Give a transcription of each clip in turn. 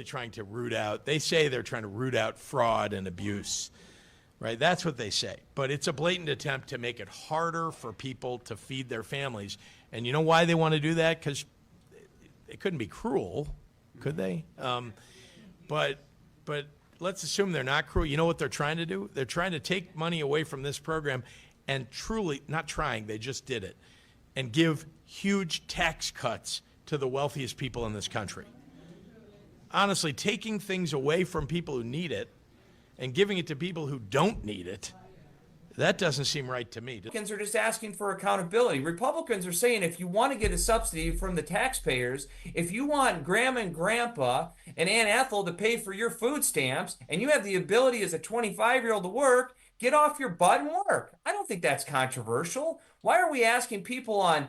trying to root out, they say they're trying to root out fraud and abuse, right? That's what they say. But it's a blatant attempt to make it harder for people to feed their families. And you know why they want to do that? Because they couldn't be cruel, could they? But let's assume they're not cruel. You know what they're trying to do? They're trying to take money away from this program and truly, not trying, they just did it, and give huge tax cuts to the wealthiest people in this country. Honestly, taking things away from people who need it and giving it to people who don't need it, that doesn't seem right to me. Republicans are just asking for accountability. Republicans are saying if you want to get a subsidy from the taxpayers, if you want Grandma and Grandpa and Aunt Ethel to pay for your food stamps, and you have the ability as a 25-year-old to work, get off your butt and work. I don't think that's controversial. Why are we asking people on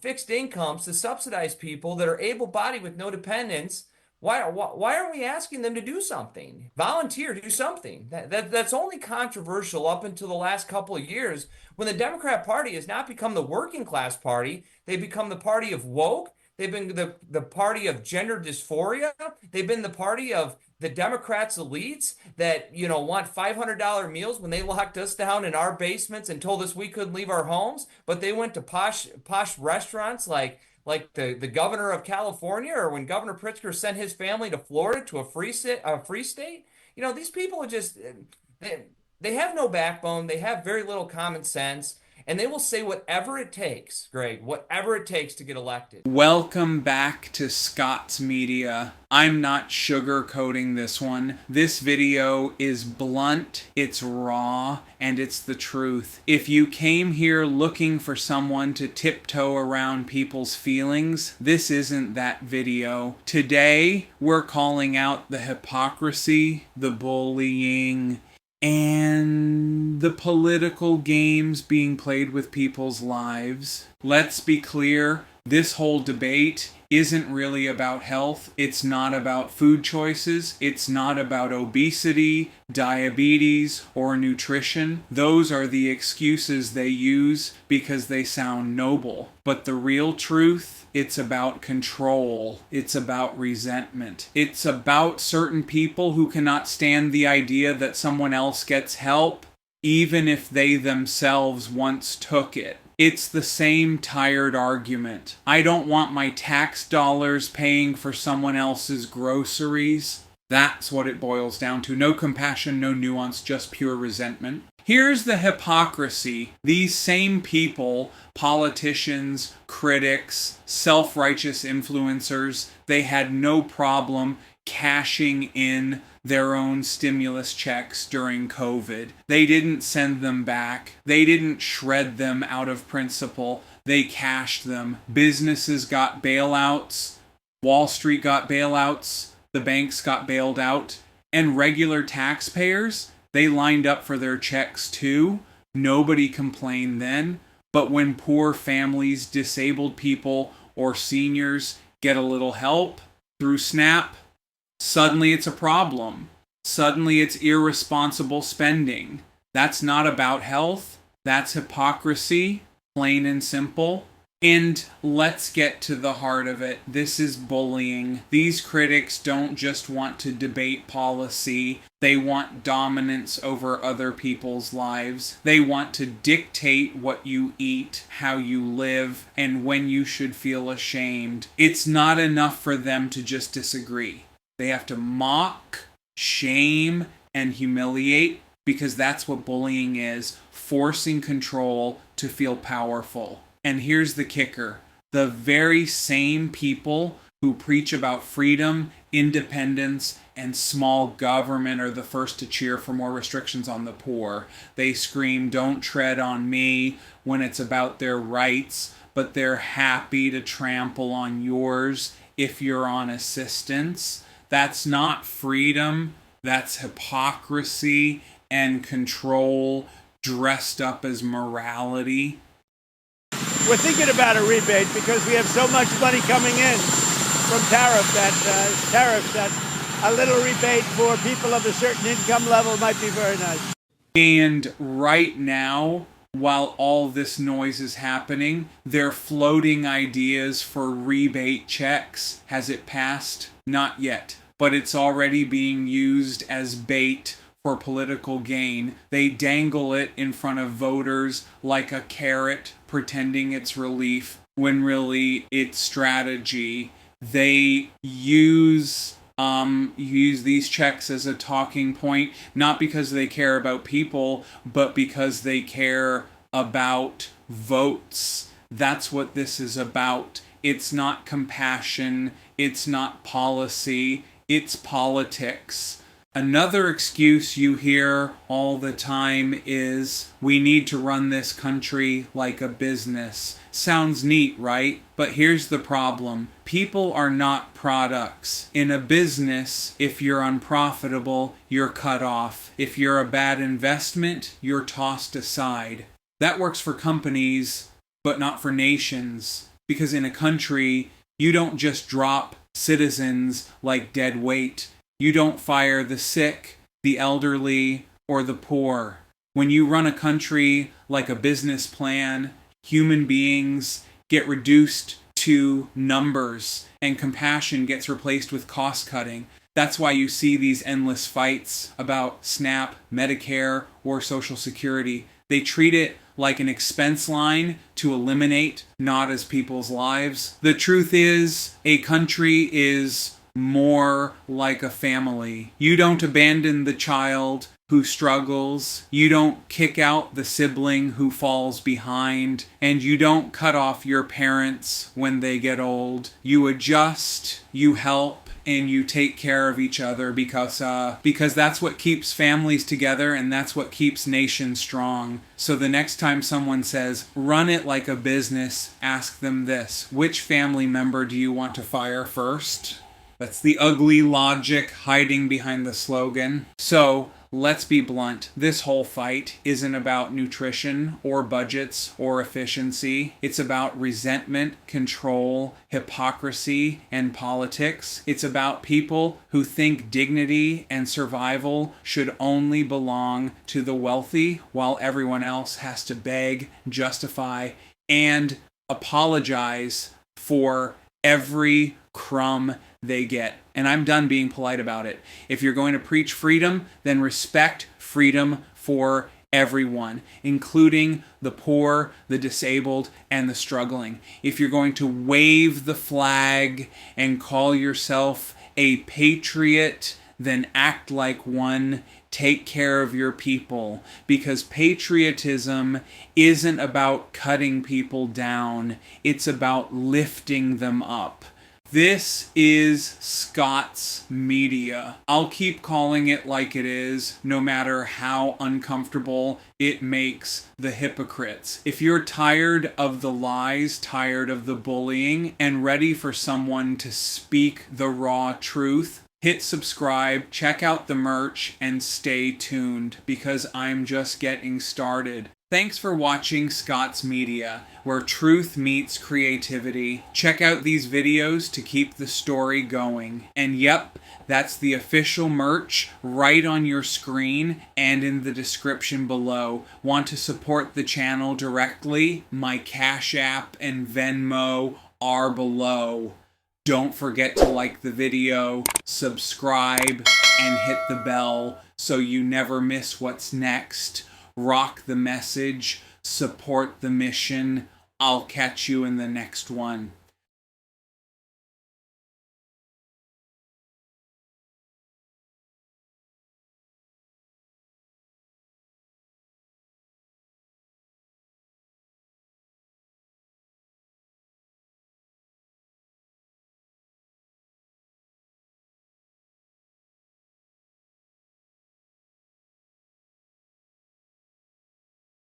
fixed incomes to subsidize people that are able-bodied with no dependents? Why are we asking them to do something? Volunteer, do something. That's only controversial up until the last couple of years when the Democrat Party has not become the working class party. They've become the party of woke. They've been the party of gender dysphoria. They've been the party of the Democrats' elites that, want $500 meals when they locked us down in our basements and told us we couldn't leave our homes. But they went to posh restaurants like the governor of California, or when Governor Pritzker sent his family to Florida to a free state. These people are just, they have no backbone. They have very little common sense. And they will say whatever it takes, Greg, whatever it takes to get elected. Welcome back to Scott's Media. I'm not sugarcoating this one. This video is blunt, it's raw, and it's the truth. If you came here looking for someone to tiptoe around people's feelings, this isn't that video. Today, we're calling out the hypocrisy, the bullying, and the political games being played with people's lives. Let's be clear, this whole debate isn't really about health. It's not about food choices. It's not about obesity, diabetes, or nutrition. Those are the excuses they use because they sound noble. But the real truth, it's about control. It's about resentment. It's about certain people who cannot stand the idea that someone else gets help, even if they themselves once took it. It's the same tired argument. I don't want my tax dollars paying for someone else's groceries. That's what it boils down to. No compassion, no nuance, just pure resentment. Here's the hypocrisy. These same people, politicians, critics, self-righteous influencers, they had no problem cashing in their own stimulus checks during COVID. They didn't send them back. They didn't shred them out of principle. They cashed them. Businesses got bailouts. Wall Street got bailouts. The banks got bailed out. And regular taxpayers, they lined up for their checks too. Nobody complained then. But when poor families, disabled people, or seniors get a little help through SNAP, suddenly it's a problem. Suddenly it's irresponsible spending. That's not about health. That's hypocrisy, plain and simple. And let's get to the heart of it. This is bullying. These critics don't just want to debate policy. They want dominance over other people's lives. They want to dictate what you eat, how you live, and when you should feel ashamed. It's not enough for them to just disagree. They have to mock, shame, and humiliate, because that's what bullying is, forcing control to feel powerful. And here's the kicker. The very same people who preach about freedom, independence, and small government are the first to cheer for more restrictions on the poor. They scream, "Don't tread on me," when it's about their rights, but they're happy to trample on yours if you're on assistance. That's not freedom. That's hypocrisy and control dressed up as morality. We're thinking about a rebate because we have so much money coming in from tariffs that a little rebate for people of a certain income level might be very nice. And right now, while all this noise is happening, they're floating ideas for rebate checks. Has it passed? Not yet. but it's already being used as bait for political gain. They dangle it in front of voters like a carrot, pretending it's relief, when really it's strategy. They use these checks as a talking point, not because they care about people, but because they care about votes. That's what this is about. It's not compassion. It's not policy. It's politics. Another excuse you hear all the time is, we need to run this country like a business. Sounds neat, right? But here's the problem. People are not products. In a business, if you're unprofitable, you're cut off. If you're a bad investment, you're tossed aside. That works for companies, but not for nations. Because in a country, you don't just drop citizens like dead weight. You don't fire the sick, the elderly, or the poor. When you run a country like a business plan, human beings get reduced to numbers, and compassion gets replaced with cost cutting. That's why you see these endless fights about SNAP, Medicare, or Social Security. They treat it like an expense line to eliminate, not as people's lives. The truth is, a country is more like a family. You don't abandon the child who struggles. You don't kick out the sibling who falls behind. And you don't cut off your parents when they get old. You adjust, you help, and you take care of each other because that's what keeps families together, and that's what keeps nations strong. So the next time someone says, run it like a business, ask them this: which family member do you want to fire first? That's the ugly logic hiding behind the slogan. So, let's be blunt. This whole fight isn't about nutrition or budgets or efficiency. It's about resentment, control, hypocrisy, and politics. It's about people who think dignity and survival should only belong to the wealthy, while everyone else has to beg, justify, and apologize for every crumb they get. And I'm done being polite about it. If you're going to preach freedom, then respect freedom for everyone, including the poor, the disabled, and the struggling. If you're going to wave the flag and call yourself a patriot, then act like one. Take care of your people, because patriotism isn't about cutting people down. It's about lifting them up. This is Scott's media. I'll keep calling it like it is, no matter how uncomfortable it makes the hypocrites. If you're tired of the lies, tired of the bullying, and ready for someone to speak the raw truth, hit subscribe, check out the merch, and stay tuned, because I'm just getting started. Thanks for watching Scott's Media, where truth meets creativity. Check out these videos to keep the story going. And yep, that's the official merch right on your screen and in the description below. Want to support the channel directly? My Cash App and Venmo are below. Don't forget to like the video, subscribe, and hit the bell so you never miss what's next. Rock the message, support the mission. I'll catch you in the next one.